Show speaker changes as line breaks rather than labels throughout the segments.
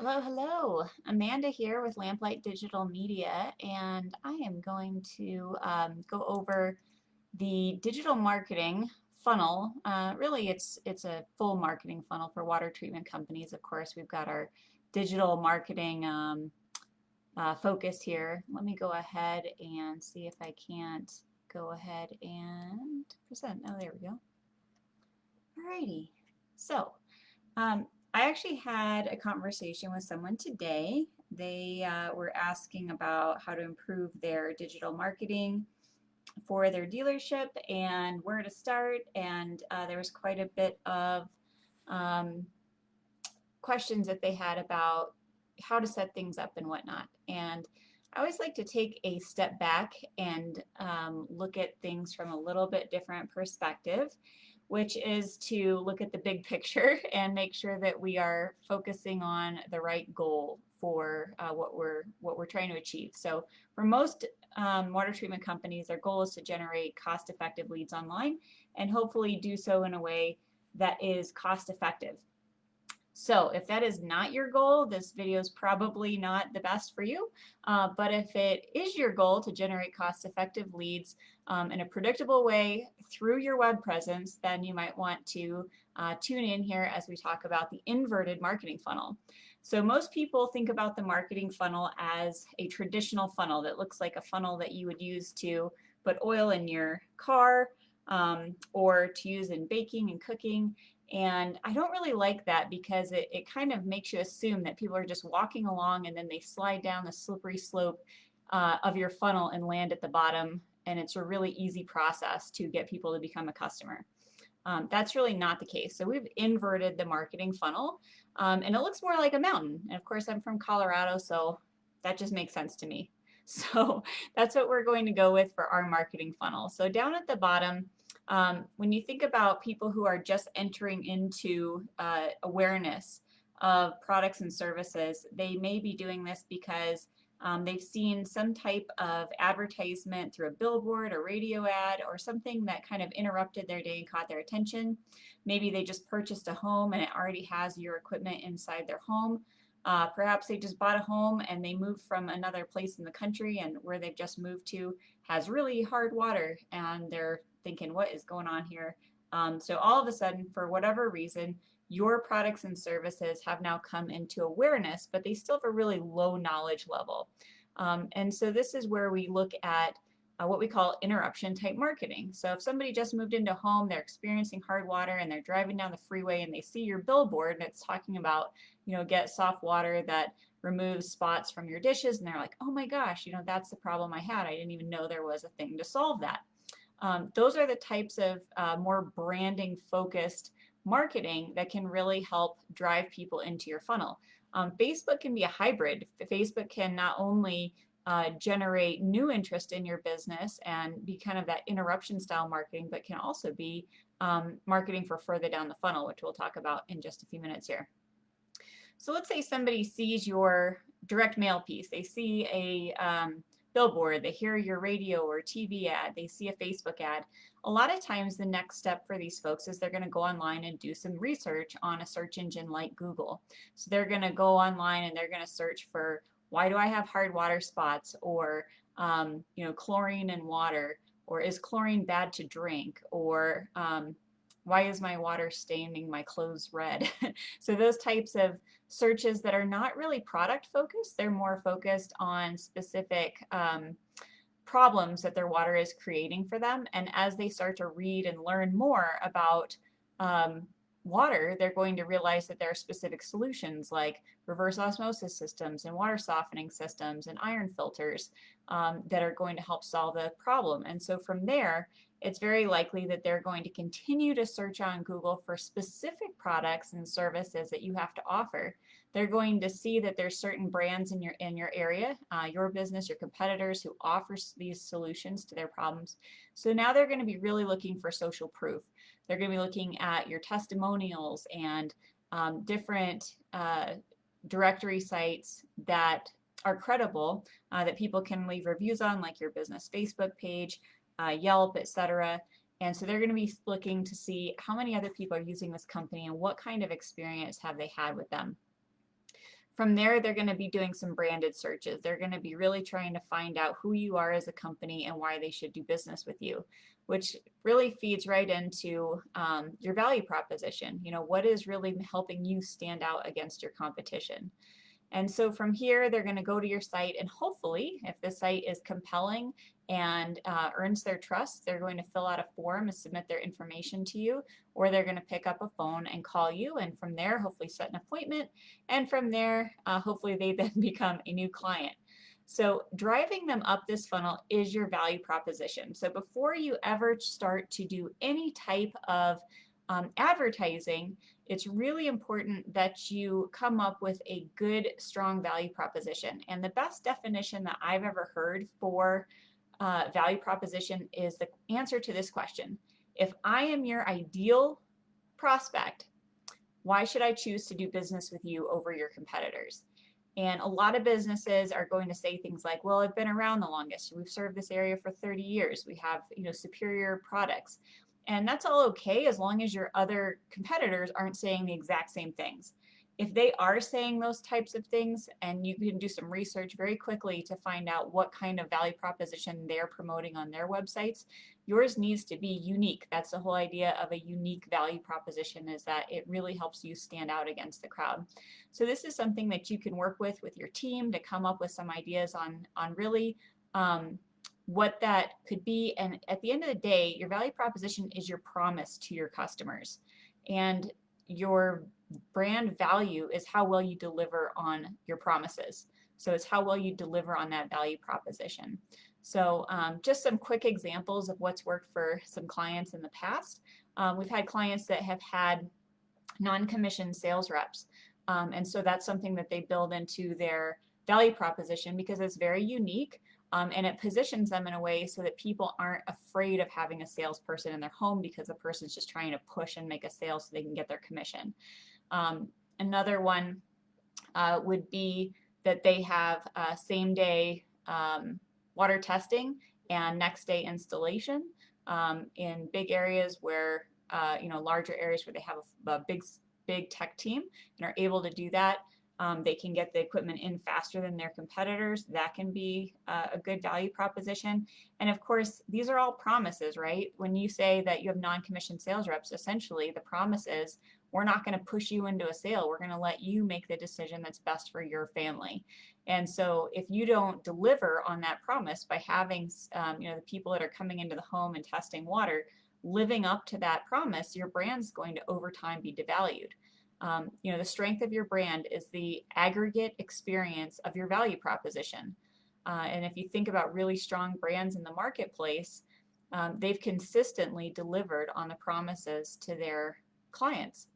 Hello, hello. Amanda here with Lamplight Digital Media, and I am going to go over the digital marketing funnel. Really, it's a full marketing funnel for water treatment companies. Of course, we've got our digital marketing focus here. Let me go ahead and see if I can't go ahead and present. Oh, there we go. Alrighty. So, um, I actually had a conversation with someone today. They were asking about how to improve their digital marketing for their dealership and where to start. And there was quite a bit of um, questions that they had about how to set things up and whatnot. And I always like to take a step back and look at things from a little bit different perspective, which is to look at the big picture and make sure that we are focusing on the right goal for what we're trying to achieve. So for most water treatment companies, their goal is to generate cost-effective leads online and hopefully do so in a way that is cost-effective. So if that is not your goal, this video is probably not the best for you. But if it is your goal to generate cost-effective leads in a predictable way through your web presence, then you might want to tune in here as we talk about the inverted marketing funnel. So most people think about the marketing funnel as a traditional funnel that looks like a funnel that you would use to put oil in your car or to use in baking and cooking. And I don't really like that because it kind of makes you assume that people are just walking along and then they slide down the slippery slope of your funnel and land at the bottom. And it's a really easy process to get people to become a customer. That's really not the case. So we've inverted the marketing funnel and it looks more like a mountain. And of course, I'm from Colorado, so that just makes sense to me. So that's what we're going to go with for our marketing funnel. So down at the bottom, when you think about people who are just entering into awareness of products and services, they may be doing this because they've seen some type of advertisement through a billboard or radio ad or something that kind of interrupted their day and caught their attention. Maybe they just purchased a home and it already has your equipment inside their home. Perhaps they just bought a home and they moved from another place in the country, and where they've just moved to has really hard water and they're thinking, what is going on here? So all of a sudden, for whatever reason, your products and services have now come into awareness, but they still have a really low knowledge level. And so this is where we look at what we call interruption type marketing. So if somebody just moved into a home, they're experiencing hard water and they're driving down the freeway and they see your billboard and it's talking about, get soft water that removes spots from your dishes, and they're like, oh my gosh, that's the problem I had. I didn't even know there was a thing to solve that. Those are the types of more branding focused marketing that can really help drive people into your funnel. Facebook can be a hybrid. Facebook can not only generate new interest in your business and be kind of that interruption style marketing, but can also be marketing for further down the funnel, which we'll talk about in just a few minutes here. So let's say somebody sees your direct mail piece. They see a billboard, they hear your radio or TV ad, they see a Facebook ad. A lot of times the next step for these folks is they're going to go online and do some research on a search engine like Google. So they're going to go online and they're going to search for, why do I have hard water spots, or chlorine in water, or is chlorine bad to drink, or why is my water staining my clothes red? So those types of searches that are not really product focused, they're more focused on specific problems that their water is creating for them. And as they start to read and learn more about water, they're going to realize that there are specific solutions like reverse osmosis systems and water softening systems and iron filters that are going to help solve the problem. And so from there, it's very likely that they're going to continue to search on Google for specific products and services that you have to offer. They're going to see that there's certain brands in your area, your business, your competitors who offer these solutions to their problems. So now they're going to be really looking for social proof. They're going to be looking at your testimonials and different directory sites that are credible, that people can leave reviews on, like your business Facebook page, Yelp, etc. And so they're going to be looking to see how many other people are using this company and what kind of experience have they had with them. From there, they're going to be doing some branded searches. They're going to be really trying to find out who you are as a company and why they should do business with you, which really feeds right into your value proposition. You know, what is really helping you stand out against your competition? And so from here, they're going to go to your site, and hopefully, if the site is compelling and earns their trust, they're going to fill out a form and submit their information to you, or they're going to pick up a phone and call you, and from there, hopefully set an appointment, and from there, hopefully they then become a new client. So driving them up this funnel is your value proposition. So before you ever start to do any type of advertising, it's really important that you come up with a good, strong value proposition. And the best definition that I've ever heard for value proposition is the answer to this question. If I am your ideal prospect, why should I choose to do business with you over your competitors? And a lot of businesses are going to say things like, well, I've been around the longest. We've served this area for 30 years. We have, superior products. And that's all okay as long as your other competitors aren't saying the exact same things. If they are saying those types of things, and you can do some research very quickly to find out what kind of value proposition they're promoting on their websites, yours needs to be unique. That's the whole idea of a unique value proposition, is that it really helps you stand out against the crowd. So this is something that you can work with your team to come up with some ideas on really what that could be. And at the end of the day, your value proposition is your promise to your customers. And your brand value is how well you deliver on your promises. So it's how well you deliver on that value proposition. So just some quick examples of what's worked for some clients in the past. We've had clients that have had non-commissioned sales reps. And so that's something that they build into their value proposition because it's very unique. And it positions them in a way so that people aren't afraid of having a salesperson in their home because the person's just trying to push and make a sale so they can get their commission. Another one would be that they have same day water testing and next day installation in big areas where, larger areas where they have a big tech team and are able to do that. They can get the equipment in faster than their competitors. That can be a good value proposition. And of course, these are all promises, right? When you say that you have non-commissioned sales reps, essentially the promise is we're not going to push you into a sale. We're going to let you make the decision that's best for your family. And so if you don't deliver on that promise by having the people that are coming into the home and testing water living up to that promise, your brand's going to over time be devalued. The strength of your brand is the aggregate experience of your value proposition. And if you think about really strong brands in the marketplace, they've consistently delivered on the promises to their clients.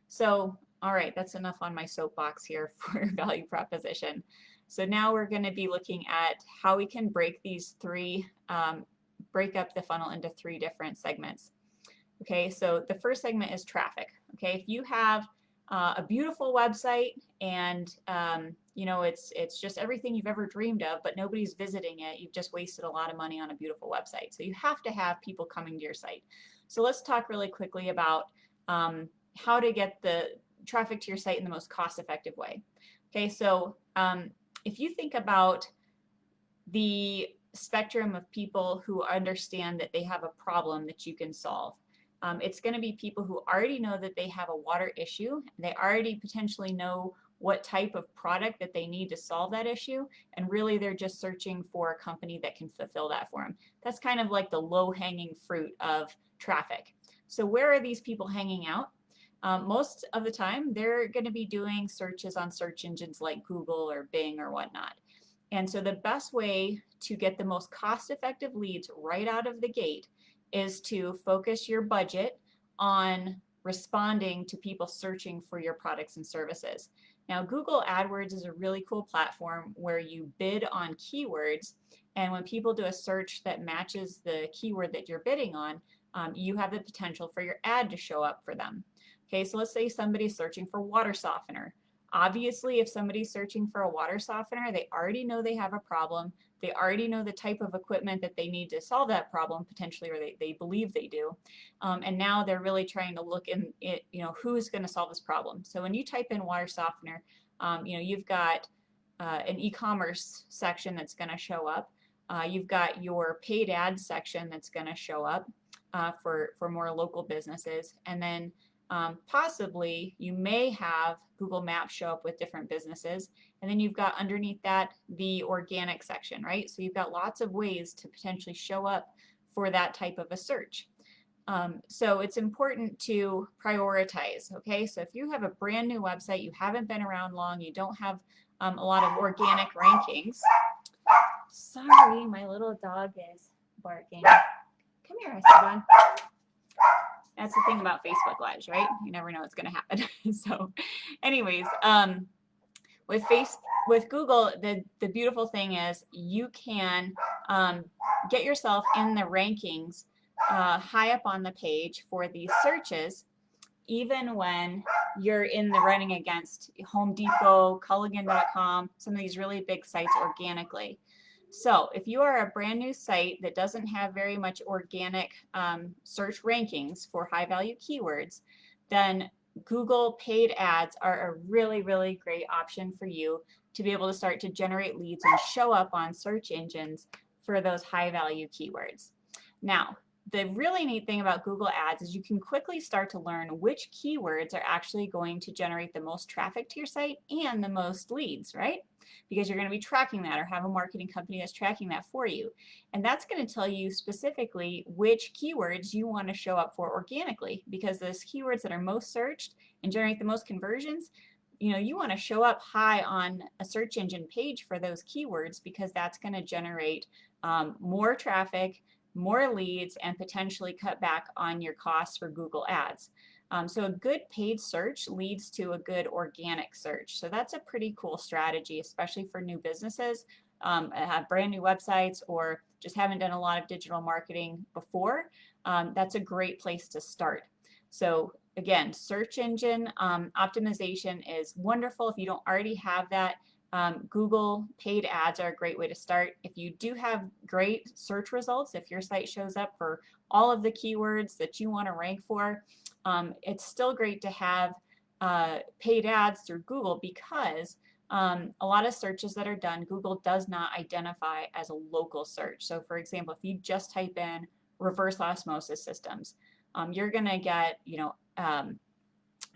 So, all right, that's enough on my soapbox here for value proposition. So now we're going to be looking at how we can break up the funnel into 3 different segments. Okay, so the first segment is traffic. Okay, if you have a beautiful website and it's just everything you've ever dreamed of, but nobody's visiting it, you've just wasted a lot of money on a beautiful website. So you have to have people coming to your site. So let's talk really quickly about how to get the traffic to your site in the most cost-effective way. Okay, so if you think about the spectrum of people who understand that they have a problem that you can solve, it's going to be people who already know that they have a water issue. They already potentially know what type of product that they need to solve that issue, and really they're just searching for a company that can fulfill that for them. That's kind of like the low-hanging fruit of traffic. So where are these people hanging out? Most of the time, they're going to be doing searches on search engines like Google or Bing or whatnot. And so the best way to get the most cost-effective leads right out of the gate is to focus your budget on responding to people searching for your products and services. Now, Google AdWords is a really cool platform where you bid on keywords, and when people do a search that matches the keyword that you're bidding on, you have the potential for your ad to show up for them. Okay, so let's say somebody's searching for water softener. Obviously, if somebody's searching for a water softener, they already know they have a problem. They already know the type of equipment that they need to solve that problem, potentially, or they believe they do. And now they're really trying to look in, who's going to solve this problem. So when you type in water softener, You've got an e-commerce section that's going to show up. You've got your paid ads section that's going to show up for more local businesses. And then possibly you may have Google Maps show up with different businesses. And then you've got underneath that the organic section, right? So you've got lots of ways to potentially show up for that type of a search. So it's important to prioritize, okay? So if you have a brand new website, you haven't been around long, you don't have a lot of organic rankings. Sorry, my little dog is barking. Come here, Esteban. That's the thing about Facebook Lives, right? You never know what's going to happen. So anyways, with Google, the beautiful thing is you can get yourself in the rankings high up on the page for these searches, even when you're in the running against Home Depot, Culligan.com, some of these really big sites organically. So if you are a brand new site that doesn't have very much organic search rankings for high value keywords, then Google paid ads are a really, really great option for you to be able to start to generate leads and show up on search engines for those high value keywords. Now, the really neat thing about Google Ads is you can quickly start to learn which keywords are actually going to generate the most traffic to your site and the most leads, right? Because you're going to be tracking that or have a marketing company that's tracking that for you. And that's going to tell you specifically which keywords you want to show up for organically, because those keywords that are most searched and generate the most conversions, you want to show up high on a search engine page for those keywords, because that's going to generate more traffic, more leads, and potentially cut back on your costs for Google Ads. So a good paid search leads to a good organic search. So that's a pretty cool strategy, especially for new businesses, have brand new websites, or just haven't done a lot of digital marketing before. That's a great place to start. So again, search engine optimization is wonderful. If you don't already have that, Google paid ads are a great way to start. If you do have great search results, if your site shows up for all of the keywords that you want to rank for, it's still great to have paid ads through Google, because a lot of searches that are done, Google does not identify as a local search. So for example, if you just type in reverse osmosis systems, you're going to get,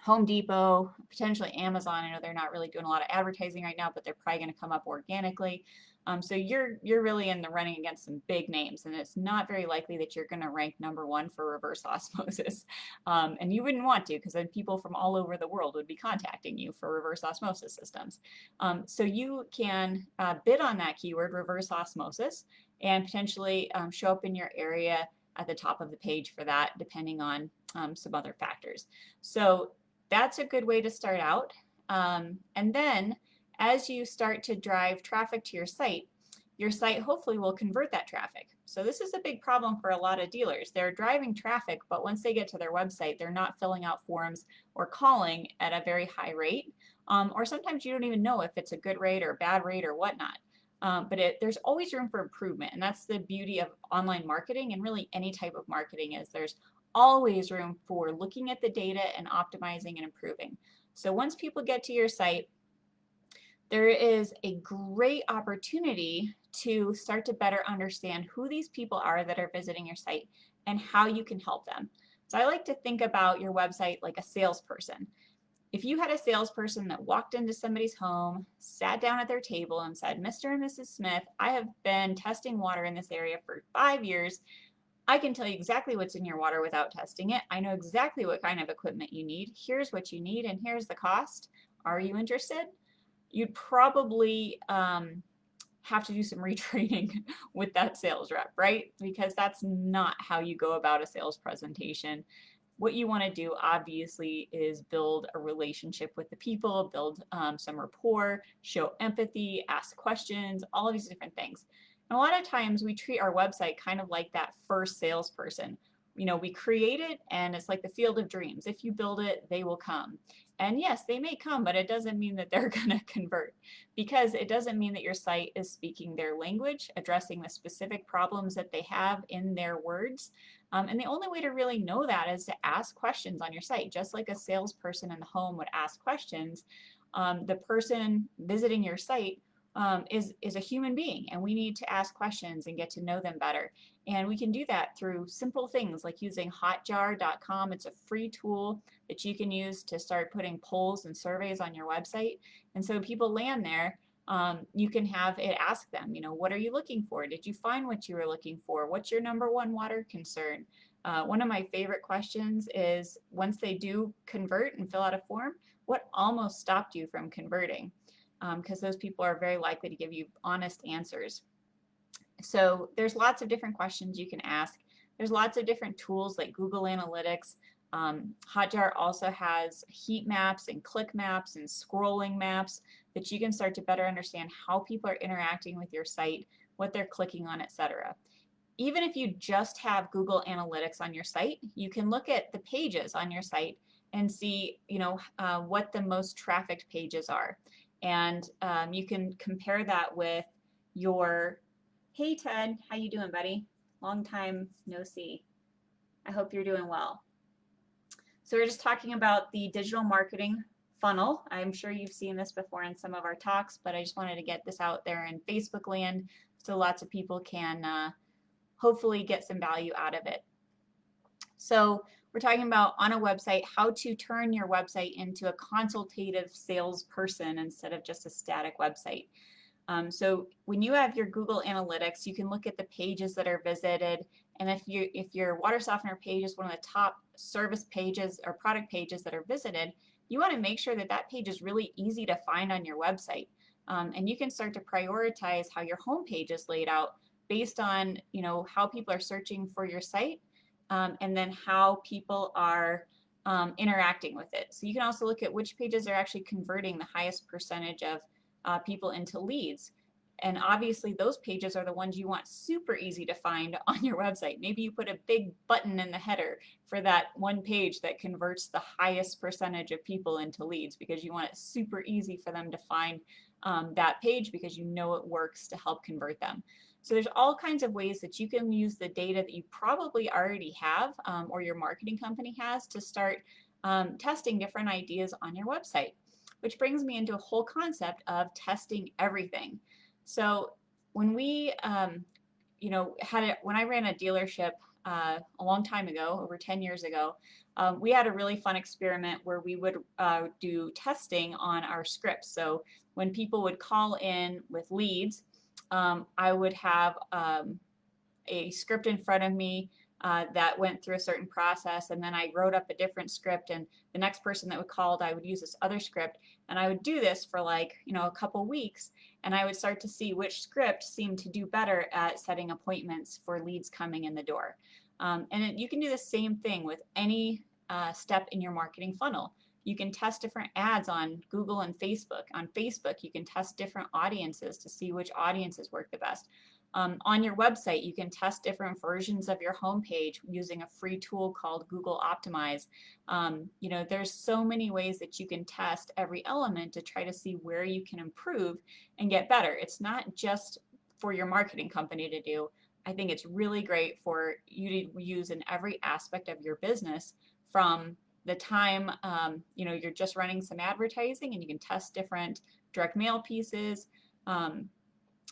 Home Depot, potentially Amazon. I know they're not really doing a lot of advertising right now, but they're probably going to come up organically. So you're really in the running against some big names, and it's not very likely that you're going to rank #1 for reverse osmosis. And you wouldn't want to, because then people from all over the world would be contacting you for reverse osmosis systems. So you can bid on that keyword, reverse osmosis, and potentially show up in your area at the top of the page for that, depending on some other factors. So that's a good way to start out. And then as you start to drive traffic to your site hopefully will convert that traffic. So this is a big problem for a lot of dealers. They're driving traffic, but once they get to their website, they're not filling out forms or calling at a very high rate. Or sometimes you don't even know if it's a good rate or a bad rate or whatnot. But there's always room for improvement, and that's the beauty of online marketing, and really any type of marketing is there's always room for looking at the data and optimizing and improving. So once people get to your site, there is a great opportunity to start to better understand who these people are that are visiting your site and how you can help them. So I like to think about your website like a salesperson. If you had a salesperson that walked into somebody's home, sat down at their table and said, "Mr. and Mrs. Smith, I have been testing water in this area for 5 years. I can tell you exactly what's in your water without testing it. I know exactly what kind of equipment you need. Here's what you need, and here's the cost. Are you interested?" You'd probably have to do some retraining with that sales rep, right? Because that's not how you go about a sales presentation. What you want to do, obviously, is build a relationship with the people, build some rapport, show empathy, ask questions, all of these different things. And a lot of times we treat our website kind of like that first salesperson. We create it, and it's like the field of dreams. If you build it, they will come. And yes, they may come, but it doesn't mean that they're going to convert, because it doesn't mean that your site is speaking their language, addressing the specific problems that they have in their words. And the only way to really know that is to ask questions on your site. Just like a salesperson in the home would ask questions, The person visiting your site is a human being, and we need to ask questions and get to know them better. And we can do that through simple things like using hotjar.com. It's a free tool that you can use to start putting polls and surveys on your website. And so people land there, you can have it ask them, what are you looking for? Did you find what you were looking for? What's your number one water concern? One of my favorite questions is, once they do convert and fill out a form, what almost stopped you from converting? Because those people are very likely to give you honest answers. So there's lots of different questions you can ask. There's lots of different tools like Google Analytics. Hotjar also has heat maps and click maps and scrolling maps that you can start to better understand how people are interacting with your site, what they're clicking on, etc. Even if you just have Google Analytics on your site, you can look at the pages on your site and see, what the most trafficked pages are. And you can compare that with your, hey Ted, how you doing, buddy? Long time no see. I hope you're doing well. So we're just talking about the digital marketing funnel. I'm sure you've seen this before in some of our talks, but I just wanted to get this out there in Facebook land so lots of people can hopefully get some value out of it. So we're talking about, on a website, how to turn your website into a consultative salesperson instead of just a static website. So when you have your Google Analytics, you can look at the pages that are visited, and if your water softener page is one of the top service pages or product pages that are visited, you want to make sure that that page is really easy to find on your website. And you can start to prioritize how your homepage is laid out based on how people are searching for your site, and then how people are interacting with it. So you can also look at which pages are actually converting the highest percentage of people into leads. And obviously those pages are the ones you want super easy to find on your website. Maybe you put a big button in the header for that one page that converts the highest percentage of people into leads, because you want it super easy for them to find that page, because it works to help convert them. So there's all kinds of ways that you can use the data that you probably already have, or your marketing company has, to start testing different ideas on your website. Which brings me into a whole concept of testing everything. So when we, when I ran a dealership a long time ago, over 10 years ago, we had a really fun experiment where we would do testing on our scripts. So when people would call in with leads, I would have a script in front of me that went through a certain process, and then I wrote up a different script, and the next person that would call, I would use this other script, and I would do this for a couple weeks, and I would start to see which script seemed to do better at setting appointments for leads coming in the door. You can do the same thing with any step in your marketing funnel. You can test different ads on Google and Facebook. On Facebook, you can test different audiences to see which audiences work the best. On your website, you can test different versions of your homepage using a free tool called Google Optimize. There's so many ways that you can test every element to try to see where you can improve and get better. It's not just for your marketing company to do. I think it's really great for you to use in every aspect of your business, from the time you're just running some advertising, and you can test different direct mail pieces.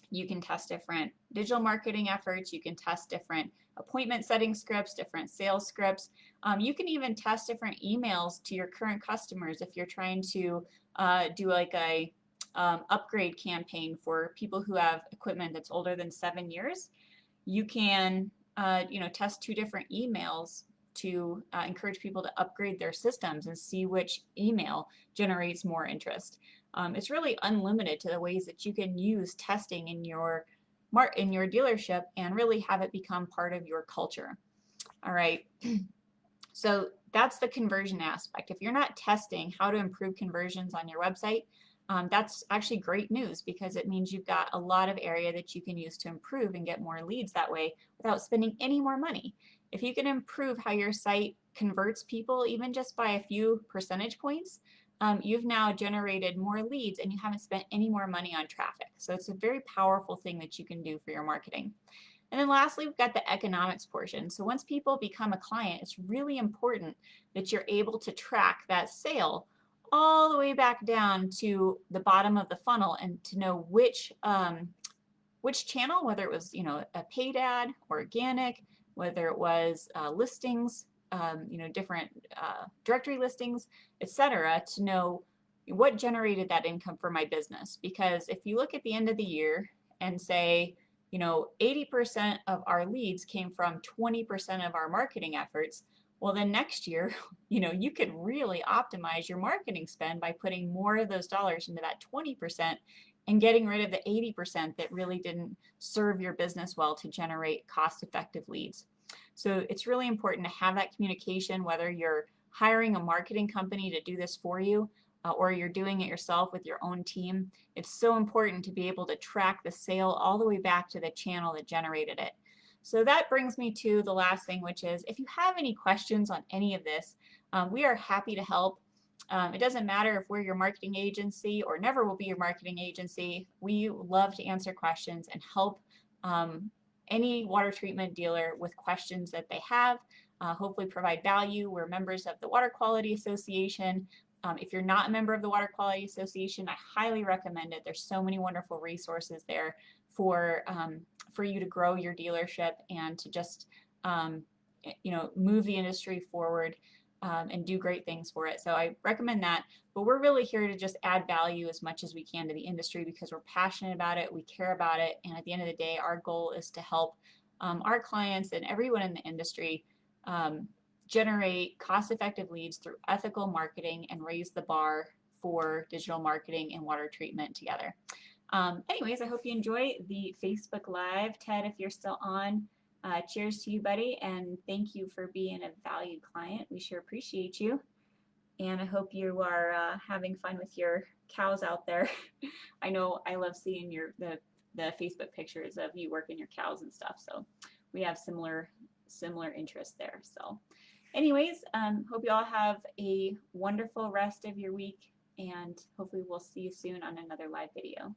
You can test different digital marketing efforts. You can test different appointment setting scripts, different sales scripts. You can even test different emails to your current customers if you're trying to do like a upgrade campaign for people who have equipment that's older than 7 years. You can test 2 different emails to encourage people to upgrade their systems and see which email generates more interest. It's really unlimited to the ways that you can use testing in your dealership and really have it become part of your culture. All right, so that's the conversion aspect. If you're not testing how to improve conversions on your website, that's actually great news, because it means you've got a lot of area that you can use to improve and get more leads that way without spending any more money. If you can improve how your site converts people, even just by a few percentage points, you've now generated more leads and you haven't spent any more money on traffic. So it's a very powerful thing that you can do for your marketing. And then lastly, we've got the economics portion. So once people become a client, it's really important that you're able to track that sale all the way back down to the bottom of the funnel and to know which channel, whether it was, a paid ad, organic, whether it was listings, different directory listings, etc., to know what generated that income for my business. Because if you look at the end of the year and say, 80% of our leads came from 20% of our marketing efforts, well, then next year, you could really optimize your marketing spend by putting more of those dollars into that 20% and getting rid of the 80% that really didn't serve your business well to generate cost-effective leads. So it's really important to have that communication, whether you're hiring a marketing company to do this for you or you're doing it yourself with your own team. It's so important to be able to track the sale all the way back to the channel that generated it. So that brings me to the last thing, which is if you have any questions on any of this, we are happy to help. It doesn't matter if we're your marketing agency or never will be your marketing agency. We love to answer questions and help any water treatment dealer with questions that they have, hopefully provide value. We're members of the Water Quality Association. If you're not a member of the Water Quality Association, I highly recommend it. There's so many wonderful resources there for you to grow your dealership and to just move the industry forward and do great things for it. So I recommend that. But we're really here to just add value as much as we can to the industry because we're passionate about it, we care about it, and at the end of the day, our goal is to help our clients and everyone in the industry generate cost-effective leads through ethical marketing and raise the bar for digital marketing and water treatment together. Anyways, I hope you enjoy the Facebook Live. Ted, if you're still on, cheers to you, buddy, and thank you for being a valued client. We sure appreciate you, and I hope you are having fun with your cows out there. I know I love seeing the Facebook pictures of you working your cows and stuff, so we have similar interests there. So anyways, hope you all have a wonderful rest of your week, and hopefully we'll see you soon on another live video.